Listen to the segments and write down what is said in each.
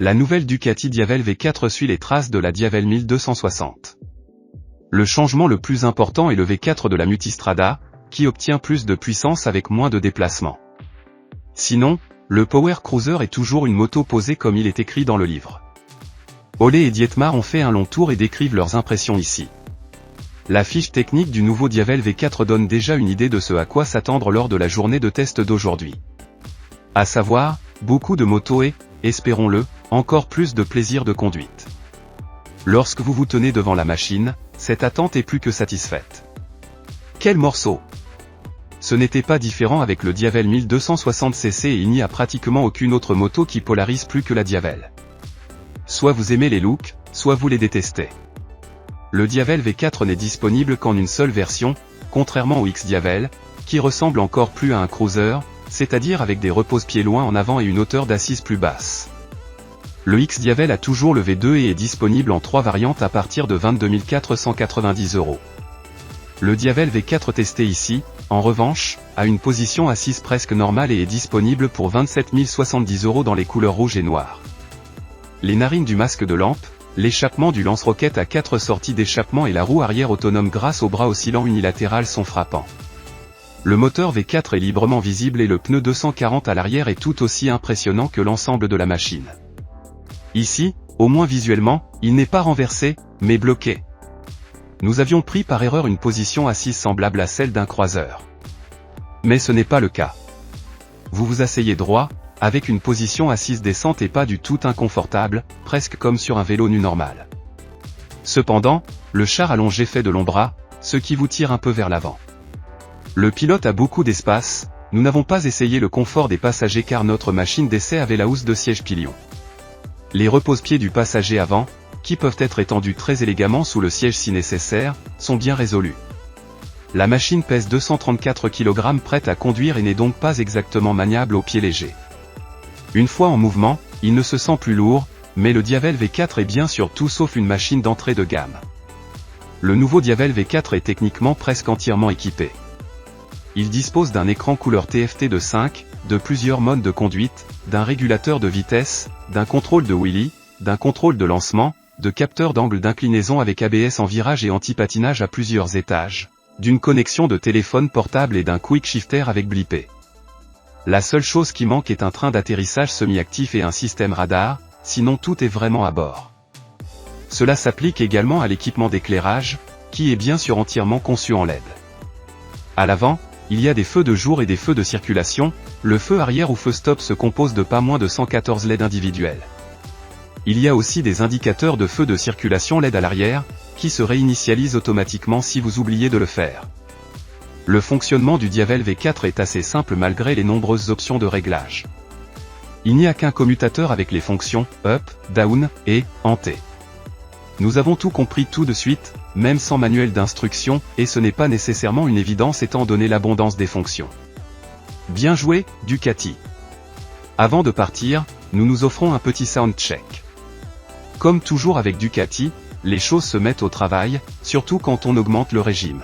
La nouvelle Ducati Diavel V4 suit les traces de la Diavel 1260. Le changement le plus important est le V4 de la Multistrada, qui obtient plus de puissance avec moins de déplacement. Sinon, le Power Cruiser est toujours une moto posée comme il est écrit dans le livre. Ole et Dietmar ont fait un long tour et décrivent leurs impressions ici. La fiche technique du nouveau Diavel V4 donne déjà une idée de ce à quoi s'attendre lors de la journée de test d'aujourd'hui. À savoir, beaucoup de motos et, espérons-le, encore plus de plaisir de conduite. Lorsque vous vous tenez devant la machine, cette attente est plus que satisfaite. Quel morceau! Ce n'était pas différent avec le Diavel 1260cc et il n'y a pratiquement aucune autre moto qui polarise plus que la Diavel. Soit vous aimez les looks, soit vous les détestez. Le Diavel V4 n'est disponible qu'en une seule version, contrairement au X-Diavel, qui ressemble encore plus à un cruiser, c'est-à-dire avec des repose-pieds loin en avant et une hauteur d'assise plus basse. Le X-Diavel a toujours le V2 et est disponible en 3 variantes à partir de 22 490 €. Le Diavel V4 testé ici, en revanche, a une position assise presque normale et est disponible pour 27 070 € dans les couleurs rouge et noir. Les narines du masque de lampe, l'échappement du lance-roquette à 4 sorties d'échappement et la roue arrière autonome grâce au bras oscillant unilatéral sont frappants. Le moteur V4 est librement visible et le pneu 240 à l'arrière est tout aussi impressionnant que l'ensemble de la machine. Ici, au moins visuellement, il n'est pas renversé, mais bloqué. Nous avions pris par erreur une position assise semblable à celle d'un croiseur. Mais ce n'est pas le cas. Vous vous asseyez droit, avec une position assise décente et pas du tout inconfortable, presque comme sur un vélo nu normal. Cependant, le char allongé fait de longs bras, ce qui vous tire un peu vers l'avant. Le pilote a beaucoup d'espace, nous n'avons pas essayé le confort des passagers car notre machine d'essai avait la housse de siège pilion. Les repose-pieds du passager avant, qui peuvent être étendus très élégamment sous le siège si nécessaire, sont bien résolus. La machine pèse 234 kg prête à conduire et n'est donc pas exactement maniable au pied léger. Une fois en mouvement, il ne se sent plus lourd, mais le Diavel V4 est bien sûr tout sauf une machine d'entrée de gamme. Le nouveau Diavel V4 est techniquement presque entièrement équipé. Il dispose d'un écran couleur TFT de 5, de plusieurs modes de conduite, d'un régulateur de vitesse, d'un contrôle de wheelie, d'un contrôle de lancement, de capteurs d'angle d'inclinaison avec ABS en virage et anti-patinage à plusieurs étages, d'une connexion de téléphone portable et d'un quick shifter avec blippé. La seule chose qui manque est un train d'atterrissage semi-actif et un système radar, sinon tout est vraiment à bord. Cela s'applique également à l'équipement d'éclairage, qui est bien sûr entièrement conçu en LED. À l'avant, il y a des feux de jour et des feux de circulation, le feu arrière ou feu stop se compose de pas moins de 114 LED individuels. Il y a aussi des indicateurs de feu de circulation LED à l'arrière, qui se réinitialisent automatiquement si vous oubliez de le faire. Le fonctionnement du Diavel V4 est assez simple malgré les nombreuses options de réglage. Il n'y a qu'un commutateur avec les fonctions Up, Down et Ante. Nous avons tout compris tout de suite, même sans manuel d'instruction, et ce n'est pas nécessairement une évidence étant donné l'abondance des fonctions. Bien joué, Ducati. Avant de partir, nous nous offrons un petit soundcheck. Comme toujours avec Ducati, les choses se mettent au travail, surtout quand on augmente le régime.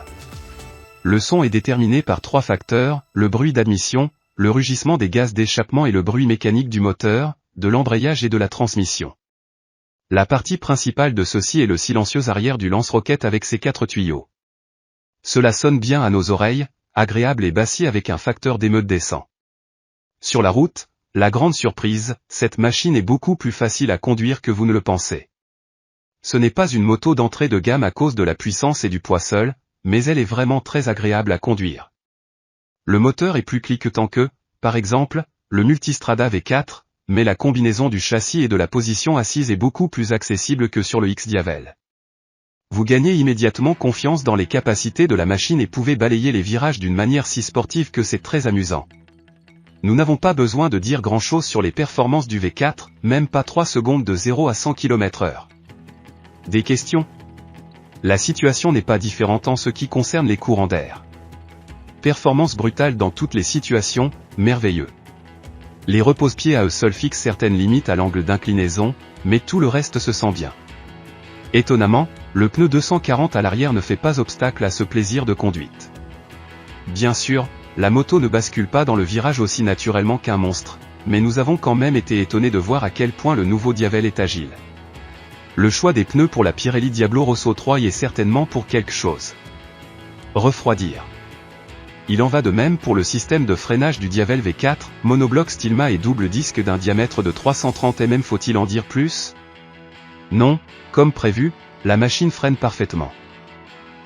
Le son est déterminé par 3 facteurs, le bruit d'admission, le rugissement des gaz d'échappement et le bruit mécanique du moteur, de l'embrayage et de la transmission. La partie principale de ceci est le silencieux arrière du lance-roquette avec ses 4 tuyaux. Cela sonne bien à nos oreilles, agréable et bassi avec un facteur d'émeute décent. Sur la route, la grande surprise, cette machine est beaucoup plus facile à conduire que vous ne le pensez. Ce n'est pas une moto d'entrée de gamme à cause de la puissance et du poids seul, mais elle est vraiment très agréable à conduire. Le moteur est plus cliquetant que, par exemple, le Multistrada V4, mais la combinaison du châssis et de la position assise est beaucoup plus accessible que sur le X-Diavel. Vous gagnez immédiatement confiance dans les capacités de la machine et pouvez balayer les virages d'une manière si sportive que c'est très amusant. Nous n'avons pas besoin de dire grand-chose sur les performances du V4, même pas 3 secondes de 0 à 100 km/h. Des questions? La situation n'est pas différente en ce qui concerne les courants d'air. Performance brutale dans toutes les situations, merveilleux. Les repose-pieds à eux seuls fixent certaines limites à l'angle d'inclinaison, mais tout le reste se sent bien. Étonnamment, le pneu 240 à l'arrière ne fait pas obstacle à ce plaisir de conduite. Bien sûr, la moto ne bascule pas dans le virage aussi naturellement qu'un monstre, mais nous avons quand même été étonnés de voir à quel point le nouveau Diavel est agile. Le choix des pneus pour la Pirelli Diablo Rosso 3 y est certainement pour quelque chose. Refroidir. Il en va de même pour le système de freinage du Diavel V4, monobloc Stilma et double disque d'un diamètre de 330 mm. Faut-il en dire plus? Non, comme prévu, la machine freine parfaitement.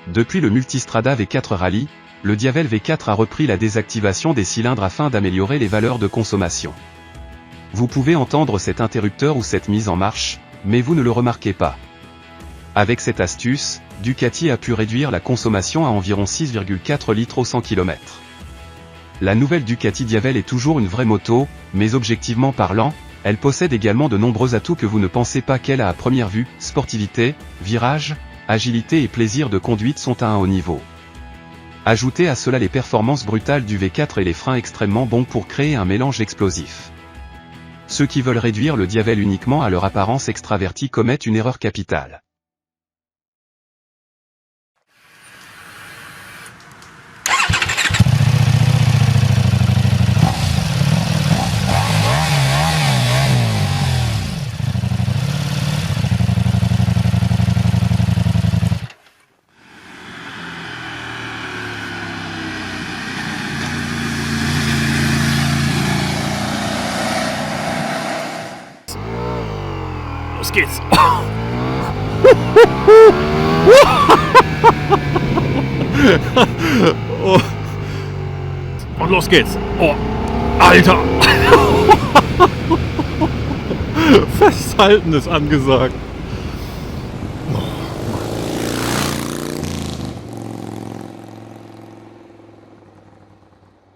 Depuis le Multistrada V4 Rally, le Diavel V4 a repris la désactivation des cylindres afin d'améliorer les valeurs de consommation. Vous pouvez entendre cet interrupteur ou cette mise en marche, mais vous ne le remarquez pas. Avec cette astuce, Ducati a pu réduire la consommation à environ 6,4 litres au 100 km. La nouvelle Ducati Diavel est toujours une vraie moto, mais objectivement parlant, elle possède également de nombreux atouts que vous ne pensez pas qu'elle a à première vue. Sportivité, virage, agilité et plaisir de conduite sont à un haut niveau. Ajoutez à cela les performances brutales du V4 et les freins extrêmement bons pour créer un mélange explosif. Ceux qui veulent réduire le Diavel uniquement à leur apparence extravertie commettent une erreur capitale. Los geht's. Oh. Und los geht's. Oh, Alter. Festhalten ist angesagt.